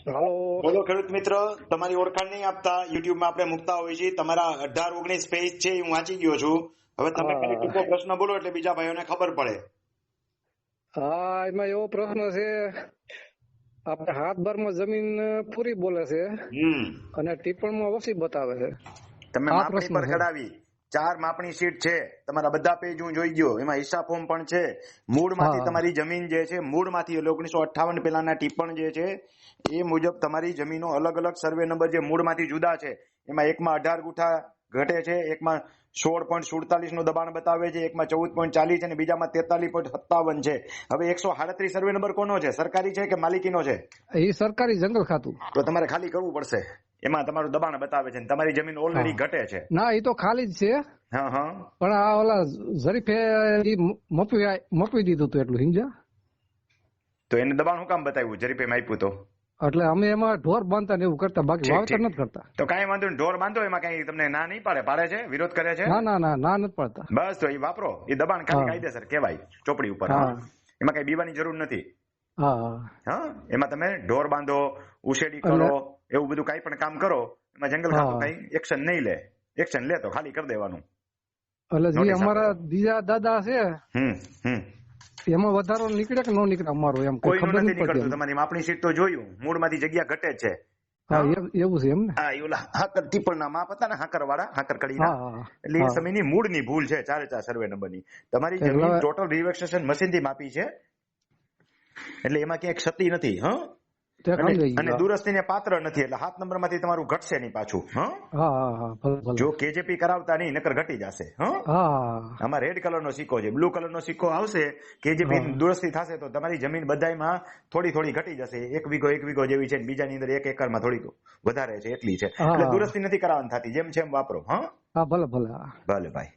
હાલો. બોલો ખેડૂત મિત્ર, તમારી ઓળખાણ નહીં આપતા યુટ્યુબમાં આપણે મૂકતા હોઈએ છીએ. તમારા 18-19 પેજ છે એ હું વાંચી ગયો છું. હવે તમે ખાલી ટૂંકો પ્રશ્ન બોલો એટલે બીજા ભાઈઓને ખબર પડે. હા, એમાં એવો પ્રશ્ન છે, આપણે હાથભરમાં જમીન પૂરી બોલે છે અને ટિપ્પણમાં ઓછી બતાવે છે. તમે માપણી પર કઢાવી 4 માપણી શીટ છે, તમારા બધા પેજ હું જોઈ ગયો, એમાં હિસાબ ફોર્મ પણ છે. મૂળમાંથી તમારી જમીન જે છે, મૂળમાંથી 1958 પહેલાના ટિપ્પણ જે છે એ મુજબ તમારી જમીનો અલગ અલગ સર્વે નંબર જે મૂળમાંથી જુદા છે, એમાં એકમાં 18 ગુઠા ઘટે છે, એકમાં 16.47 નું દબાણ બતાવે છે, એકમાં 14.40 છે અને બીજામાં 43.57 છે. હવે 138 સર્વે નંબર કોનો છે? સરકારી છે કે માલિકીનો છે? એ સરકારી જંગલ ખાતું. તો તમારે ખાલી કરવું પડશે. એમાં તમારું દબાણ બતાવે છે, તમારી જમીન ઓલરેડી ઘટે છે. ના, એ તો ખાલી જ છે. હા હા, પણ આ ઓલા ઝરીફે મપવી દીધું હતું એટલું, સમજ્યા? તો એને દબાણ શું કામ બતાવ્યું? ઝરીફે આપ્યું તો એટલે અમે એમાં ઢોર બાંધતા ને એવું કરતા, બાકી વાવેતર નથી કરતા. તો કાંઈ વાંધો નહીં, ઢોર બાંધો, એમાં કઈ તમને ના નહીં પાડે છે? વિરોધ કરે છે? ના ના ના, ના નથી પડતા. બસ, તો એ વાપરો, એ દબાણ ખાલી કાયદેસર કહેવાય ચોપડી ઉપર. એમાં કઈ બીવાની જરૂર નથી. હા, એમાં તમે ઢોર બાંધો, ઉછેડી કરો, એવું બધું કઈ પણ કામ કરો, એમાં જંગલ ખાતું કઈ એક્શન નહીં લે. એક્શન લે તો ખાલી કરી દેવાનું. એટલે જે અમારા બીજા દાદા છે એમાં વધારો નીકળે કે ન નીકળે અમારું એમ કોઈ ખબર નથી પડતી. તમારી માપણી શીટ તો જોયું, મૂળમાંથી જગ્યા ઘટે છે. એવું છે એમ ને? હા, ઓલા હાકર ટીપણના માપ હતા ને, હાકર વાળા, હાકર કડીના, એટલે એ સમયની મૂળની ભૂલ છે 4 સર્વે નંબરની. તમારી જમીન ટોટલ રિવેક્સેશન મશીનથી માપી છે, એટલે એમાં ક્યાંય ક્ષતિ નથી. અને દુરસ્તીને પાત્ર નથી, એટલે 7 નંબરમાંથી તમારું ઘટશે નહીં પાછું. જો કેજેપી કરાવતા નહીં, નકર ઘટી જશે. આમાં રેડ કલરનો સિક્કો છે, બ્લુ કલરનો સિક્કો આવશે, કેજેપી દુરસ્તી થશે તો તમારી જમીન બધામાં થોડી થોડી ઘટી જશે. 1 વીઘો જેવી છે, બીજાની અંદર 1 એકરમાં થોડીક વધારે છે, એટલી છે. એટલે દુરસ્તી નથી કરાવવાની થતી, જેમ છે એમ વાપરો. હા, ભલે ભલે ભલે ભાઈ.